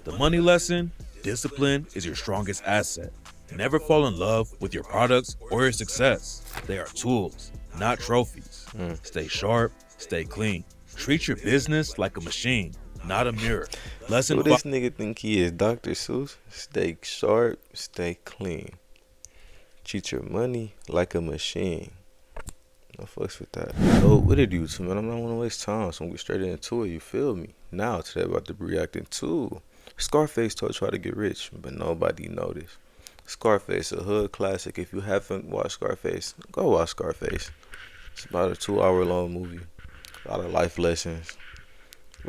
The money lesson: discipline is your strongest asset. Never fall in love with your products or your success. They are tools, not trophies. Stay sharp, stay clean. Treat your business like a machine, not a mirror. Lesson Who 5. this nigga think he is? Dr. Seuss? Stay sharp, stay clean. Treat your money like a machine. No fucks with that. So what it do to man? I'm not wanna waste time, so I'm gonna get straight into it, you feel me? Now today about to be reacting to Scarface told you how to get rich, but nobody noticed. Scarface, a hood classic. If you haven't watched Scarface, go watch Scarface. It's about a 2 hour long movie. A lot of life lessons.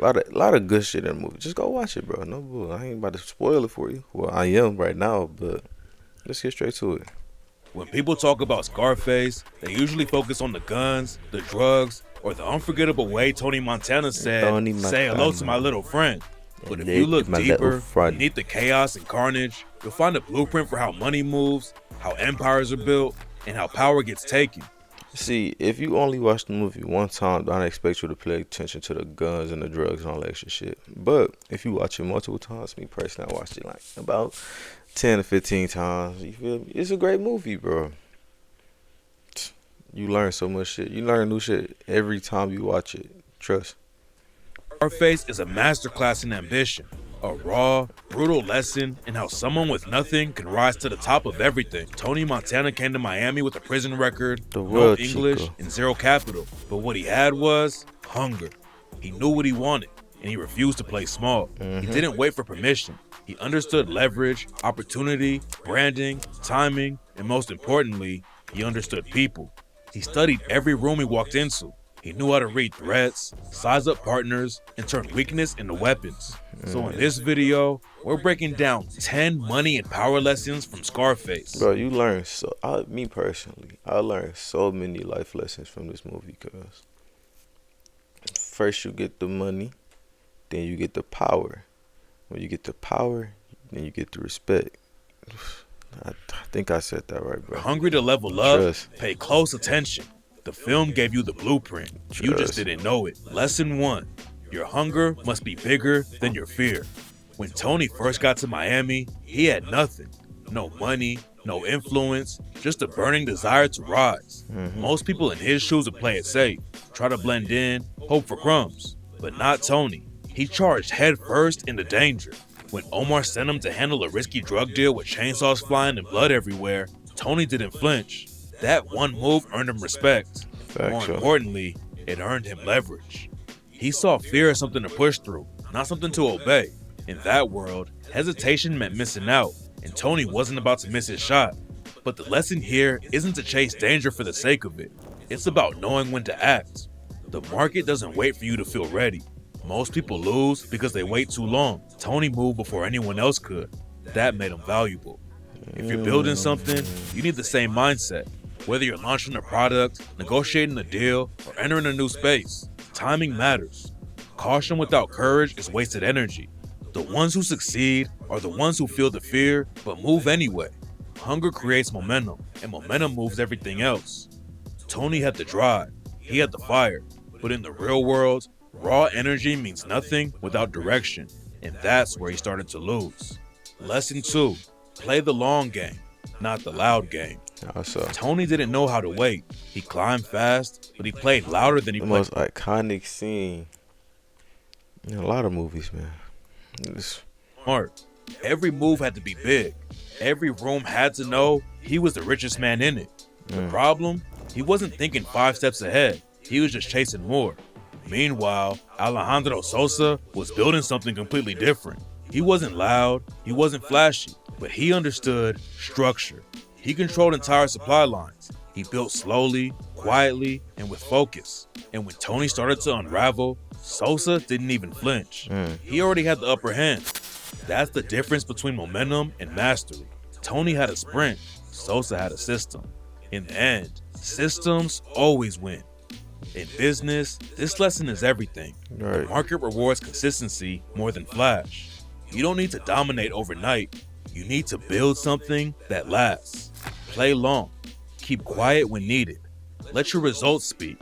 A lot of good shit in the movie. Just go watch it, bro. No bull. I ain't about to spoil it for you. Well, I am right now, but let's get straight to it. When people talk about Scarface, they usually focus on the guns, the drugs, or the unforgettable way Tony Montana said, Tony "Say hello to my Montana. little friend." But if Yeah, you look my little deeper, friend. beneath the chaos and carnage, you'll find a blueprint for how money moves, how empires are built, and how power gets taken. See, if you only watch the movie one time, I don't expect you to pay attention to the guns and the drugs and all that extra shit. But if you watch it multiple times, me personally, I watched it like about 10 to 15 times. You feel me? It's a great movie, bro. You learn so much shit. You learn new shit every time you watch it. Trust. Scarface is a masterclass in ambition, a raw, brutal lesson in how someone with nothing can rise to the top of everything. Tony Montana came to Miami with a prison record, The no world, English, Chico. and zero capital. But what he had was hunger. He knew what he wanted, and he refused to play small. He didn't wait for permission. He understood leverage, opportunity, branding, timing, and most importantly, he understood people. He studied every room he walked into. He knew how to read threats, size up partners, and turn weakness into weapons. So in this video, we're breaking down 10 money and power lessons from Scarface. Bro, you learn so. Me personally, I learned so many life lessons from this movie. Cause first you get the money, then you get the power. When you get the power, then you get the respect. I think I said that right, bro. Hungry to level up? Trust. Pay close attention. The film gave you the blueprint. You just Trust. didn't know it. Lesson 1. Your hunger must be bigger than your fear. When Tony first got to Miami, he had nothing. No money, no influence, just a burning desire to rise. Most people in his shoes would play it safe, try to blend in, hope for crumbs. But not Tony. He charged head first into danger. When Omar sent him to handle a risky drug deal with chainsaws flying and blood everywhere, Tony didn't flinch. That one move earned him respect. More Factual. importantly, it earned him leverage. He saw fear as something to push through, not something to obey. In that world, hesitation meant missing out, and Tony wasn't about to miss his shot. But the lesson here isn't to chase danger for the sake of it. It's about knowing when to act. The market doesn't wait for you to feel ready. Most people lose because they wait too long. Tony moved before anyone else could. That made him valuable. If you're building something, you need the same mindset. Whether you're launching a product, negotiating a deal, or entering a new space, timing matters. Caution without courage is wasted energy. The ones who succeed are the ones who feel the fear but move anyway. Hunger creates momentum, and momentum moves everything else. Tony had the drive, he had the fire, but in the real world, raw energy means nothing without direction, and that's where he started to lose. Lesson 2, play the long game, not the loud game. Also, Tony didn't know how to wait. He climbed fast, but he played louder than he the played most iconic scene in a lot of movies, man. It's smart. Every move had to be big. Every room had to know he was the richest man in it. The problem? He wasn't thinking 5 steps ahead. He was just chasing more. Meanwhile, Alejandro Sosa was building something completely different. He wasn't loud, he wasn't flashy, but he understood structure. He controlled entire supply lines. He built slowly, quietly, and with focus. And when Tony started to unravel, Sosa didn't even flinch. He already had the upper hand. That's the difference between momentum and mastery. Tony had a sprint, Sosa had a system. In the end, systems always win. In business, this lesson is everything. The right. market rewards consistency more than flash. You don't need to dominate overnight. You need to build something that lasts. Play long. Keep quiet when needed. Let your results speak.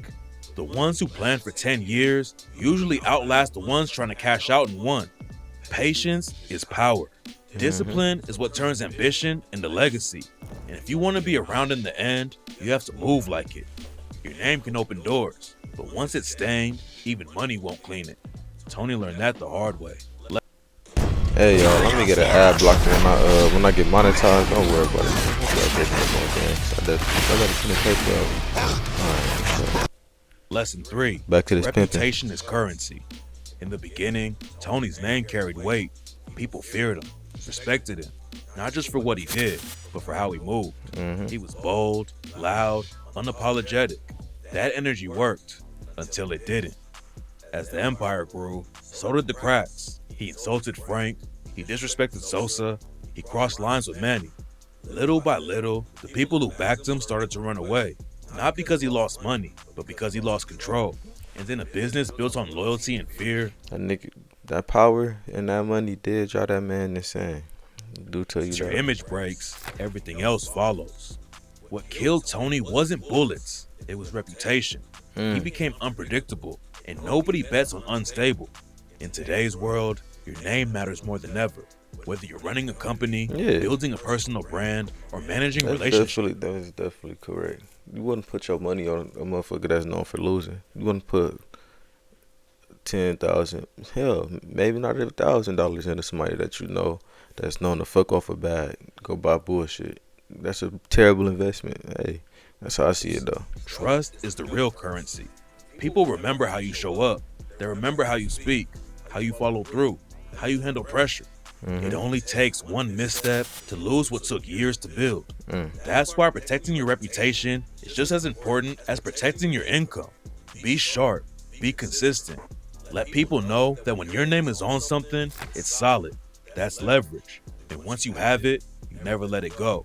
The ones who plan for 10 years usually outlast the ones trying to cash out in one. Patience is power. Discipline is what turns ambition into legacy. And if you want to be around in the end, you have to move like it. Your name can open doors, but once it's stained, even money won't clean it. Tony learned that the hard way. Hey y'all, let me get an ad blocker when I get monetized. Don't worry about it. I gotta put a paper up. Alright, Lesson 3. back to this pimping. Reputation is currency. In the beginning, Tony's name carried weight. People feared him, respected him, not just for what he did, but for how he moved. He was bold, loud, unapologetic. That energy worked until it didn't. As the empire grew, so did the cracks. He insulted Frank, he disrespected Sosa, he crossed lines with Manny. Little by little, the people who backed him started to run away. Not because he lost money, but because he lost control. And then a business built on loyalty and fear. That power and that money did drive that man insane. Do tell you If your that. image breaks, everything else follows. What killed Tony wasn't bullets, it was reputation. He became unpredictable, and nobody bets on unstable. In today's world, your name matters more than ever. Whether you're running a company, building a personal brand, or managing relationships. That is definitely correct. You wouldn't put your money on a motherfucker that's known for losing. You wouldn't put 10,000, hell, maybe not $1,000 into somebody that you know that's known to fuck off a bag, go buy bullshit. That's a terrible investment. Hey, that's how I see it though. Trust is the real currency. People remember how you show up. They remember how you speak, how you follow through, how you handle pressure. It only takes one misstep to lose what took years to build. That's why protecting your reputation is just as important as protecting your income. Be sharp, be consistent. Let people know that when your name is on something, it's solid. That's leverage. And once you have it, you never let it go.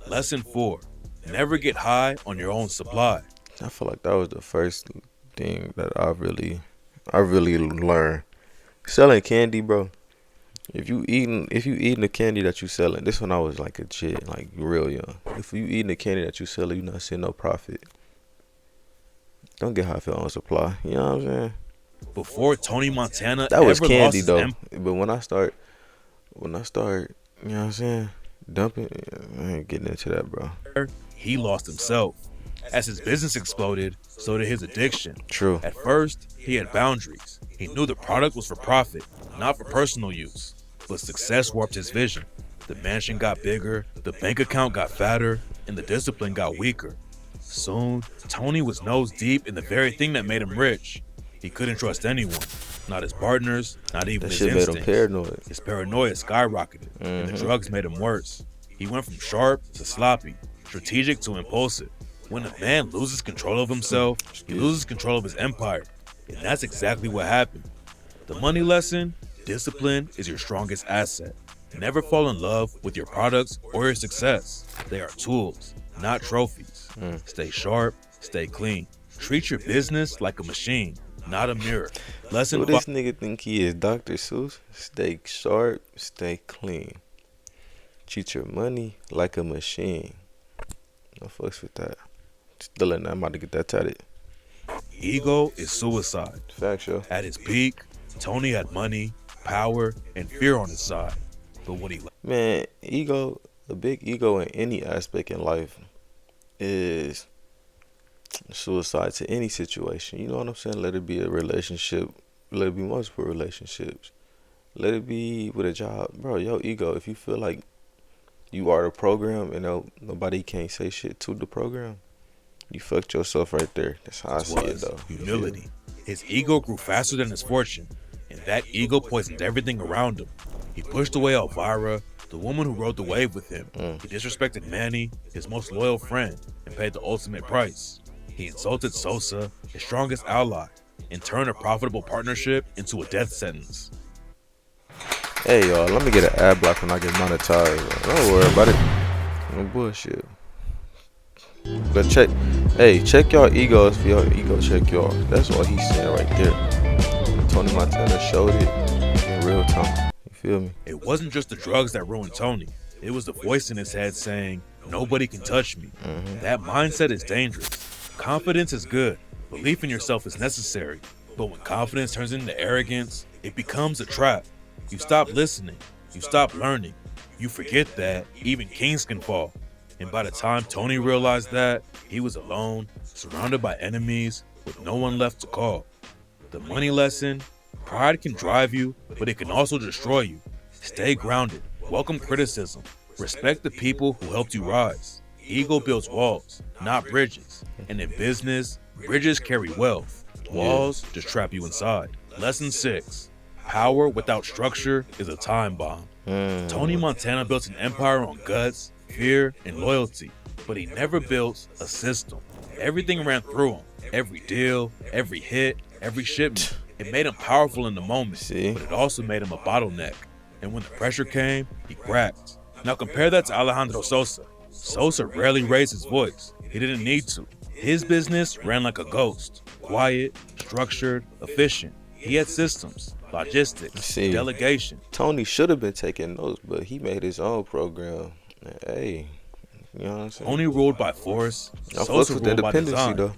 Lesson 4. Never get high on your own supply. I feel like that was the first thing that I really learned. Selling candy, bro. If you eating the candy that you selling, this when I was like a kid, like real young. If you eating the candy that you selling, you not seeing no profit. Don't get high off your own supply. You know what I'm saying? Before Tony Montana that was ever candy lost though. But when I start, you know what I'm saying, dumping, I ain't getting into that, bro. He lost himself. As his business exploded, so did his addiction. True. At first, he had boundaries. He knew the product was for profit, not for personal use. But success warped his vision. The mansion got bigger, the bank account got fatter, and the discipline got weaker. Soon, Tony was nose deep in the very thing that made him rich. He couldn't trust anyone, not his partners, not even his instincts. Made him paranoid. His paranoia skyrocketed, and the drugs made him worse. He went from sharp to sloppy, strategic to impulsive. When a man loses control of himself, he loses control of his empire. And that's exactly what happened. The money lesson: discipline is your strongest asset. Never fall in love with your products or your success. They are tools, not trophies. Stay sharp, stay clean. Treat your business like a machine, not a mirror. Lesson Who this nigga think he is, Dr. Seuss? Stay sharp, stay clean. Treat your money like a machine. No fucks with that. Still in that, I'm about to get that tatted. Ego is suicide. Facts, yo. At his peak, Tony had money, power, and fear on his side. But what he Man, ego, a big ego in any aspect in life is suicide to any situation. You know what I'm saying? Let it be a relationship. Let it be multiple relationships. Let it be with a job. Bro, your ego, if you feel like you are the program and nobody can't say shit to the program, you fucked yourself right there. That's how I see it, though. Humility. His ego grew faster than his fortune, and that ego poisoned everything around him. He pushed away Elvira, the woman who rode the wave with him. He disrespected Manny, his most loyal friend, and paid the ultimate price. He insulted Sosa, his strongest ally, and turned a profitable partnership into a death sentence. Hey, y'all, let me get an ad block when I get monetized. Don't worry about it. No bullshit. But check y'all egos for your ego check y'all. That's what he's saying right there. Tony Montana showed it in real time. You feel me? It wasn't just the drugs that ruined Tony. It was the voice in his head saying, "Nobody can touch me." That mindset is dangerous. Confidence is good. Belief in yourself is necessary. But when confidence turns into arrogance, it becomes a trap. You stop listening. You stop learning. You forget that even kings can fall. And by the time Tony realized that, he was alone, surrounded by enemies, with no one left to call. The money lesson: pride can drive you, but it can also destroy you. Stay grounded. Welcome criticism. Respect the people who helped you rise. Ego builds walls, not bridges. And in business, bridges carry wealth. Walls just trap you inside. Lesson 6. Power without structure is a time bomb. Tony Montana built an empire on guts, fear, and loyalty, but he never built a system. Everything ran through him. Every deal, every hit, every shipment. It made him powerful in the moment, but it also made him a bottleneck. And when the pressure came, he cracked. Now compare that to Alejandro Sosa. Sosa rarely raised his voice. He didn't need to. His business ran like a ghost. Quiet, structured, efficient. He had systems, logistics, delegation. Tony should have been taking notes, but he made his own program. Hey, you know what I'm saying? Tony ruled by force. Sosa ruled by design. Though.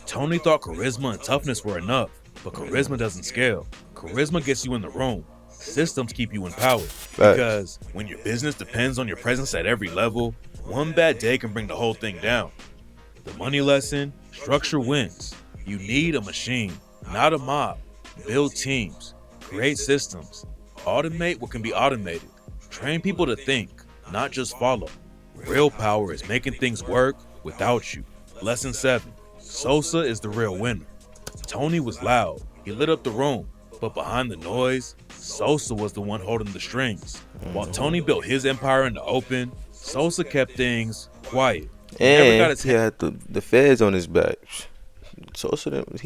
Tony thought charisma and toughness were enough, but charisma doesn't scale. Charisma gets you in the room. Systems keep you in power. Because when your business depends on your presence at every level, one bad day can bring the whole thing down. The money lesson: structure wins. You need a machine, not a mob. Build teams. Create systems. Automate what can be automated. Train people to think, not just follow. Real power is making things work without you. Lesson 7. Sosa is the real winner. Tony was loud. He lit up the room. But behind the noise, Sosa was the one holding the strings. While Tony built his empire in the open, Sosa kept things quiet. And he had the feds on his back. Sosa didn't,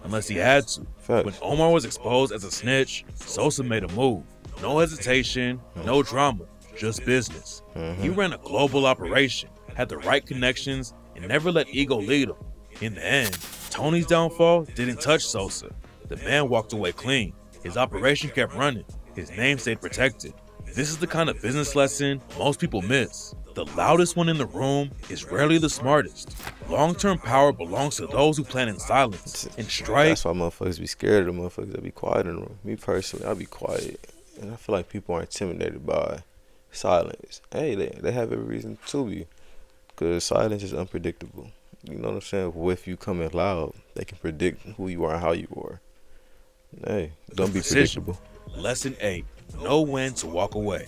unless he had to. When Omar was exposed as a snitch, Sosa made a move. No hesitation, no drama, just business. He ran a global operation, had the right connections, and never let ego lead him. In the end, Tony's downfall didn't touch Sosa. The man walked away clean. His operation kept running. His name stayed protected. This is the kind of business lesson most people miss. The loudest one in the room is rarely the smartest. Long-term power belongs to those who plan in silence. And strike. That's why motherfuckers be scared of the motherfuckers that be quiet in the room. Me personally, I be quiet. And I feel like people are intimidated by silence. Hey, they have every reason to be. Because silence is unpredictable. You know what I'm saying? If you come in loud, they can predict who you are and how you are. Hey, don't be predictable. Lesson 8. Know when to walk away.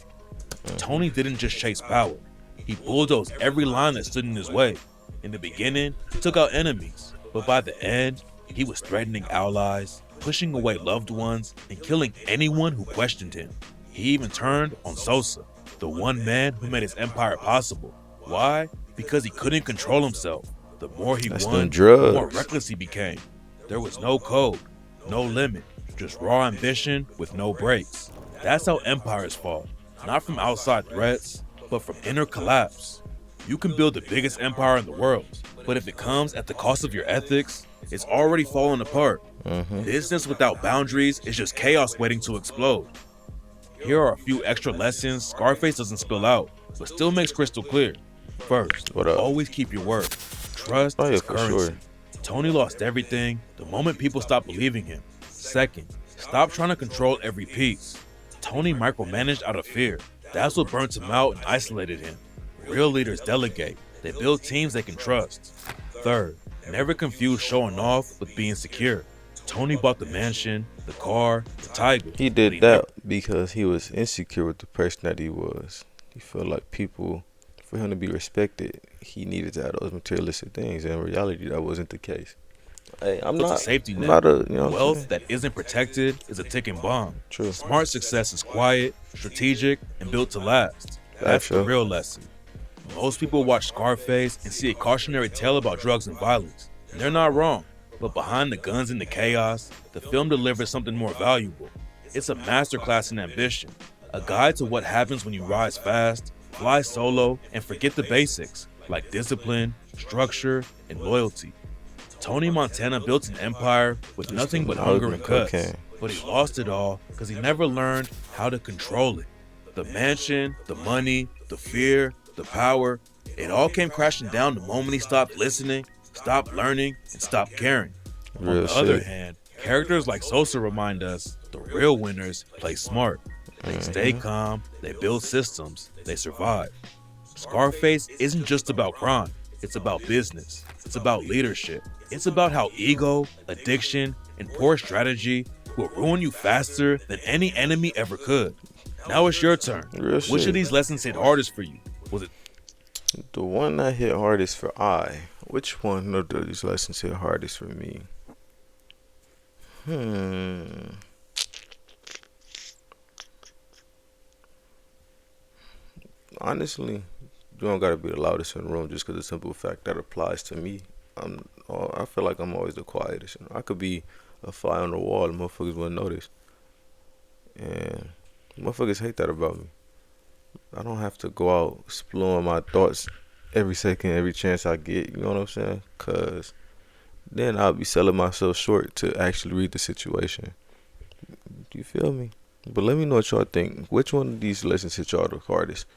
Tony didn't just chase power. He bulldozed every line that stood in his way. In the beginning, he took out enemies. But by the end, he was threatening allies, pushing away loved ones, and killing anyone who questioned him. He even turned on Sosa, the one man who made his empire possible. Why? Because he couldn't control himself. The more he won, the more reckless he became. There was no code, no limit, just raw ambition with no brakes. That's how empires fall, not from outside threats, but from inner collapse. You can build the biggest empire in the world, but if it comes at the cost of your ethics, it's already falling apart. Business without boundaries is just chaos waiting to explode. Here are a few extra lessons Scarface doesn't spill out, but still makes crystal clear. First, always keep your word. Trust is currency. Sure. Tony lost everything the moment people stopped believing him. Second, stop trying to control every piece. Tony micromanaged out of fear. That's what burnt him out and isolated him. Real leaders delegate. They build teams they can trust. Third, never confuse showing off with being secure. Tony bought the mansion, the car, the tiger. He did that because he was insecure with the person that he was. He felt like people, for him to be respected, he needed to have those materialistic things. And in reality, that wasn't the case. Hey, I'm not a safety net. Wealth that isn't protected is a ticking bomb. True. Smart success is quiet, strategic, and built to last. That's the real lesson. Most people watch Scarface and see a cautionary tale about drugs and violence. And they're not wrong. But behind the guns and the chaos, the film delivers something more valuable. It's a masterclass in ambition, a guide to what happens when you rise fast, fly solo, and forget the basics, like discipline, structure, and loyalty. Tony Montana built an empire with nothing but hunger and guts, but he lost it all because he never learned how to control it. The mansion, the money, the fear, the power, it all came crashing down the moment he stopped listening, stopped learning, and stopped caring. On the other hand, characters like Sosa remind us The real winners play smart. They stay calm, they build systems, they survive. Scarface isn't just about crime, it's about business, it's about leadership, it's about how ego, addiction, and poor strategy will ruin you faster than any enemy ever could. Now it's your turn. Real Which shit. of these lessons hit hardest for you? Was it The one that hit hardest for which one of these lessons hit hardest for me? Honestly, you don't gotta be the loudest in the room just because the simple fact that applies to me. I feel like I'm always the quietest. I could be a fly on the wall and motherfuckers wouldn't notice. And motherfuckers hate that about me. I don't have to go out exploring my thoughts every second, every chance I get. You know what I'm saying? Cause then I'll be selling myself short to actually read the situation. Do you feel me? But let me know what y'all think. Which one of these lessons hit y'all the hardest?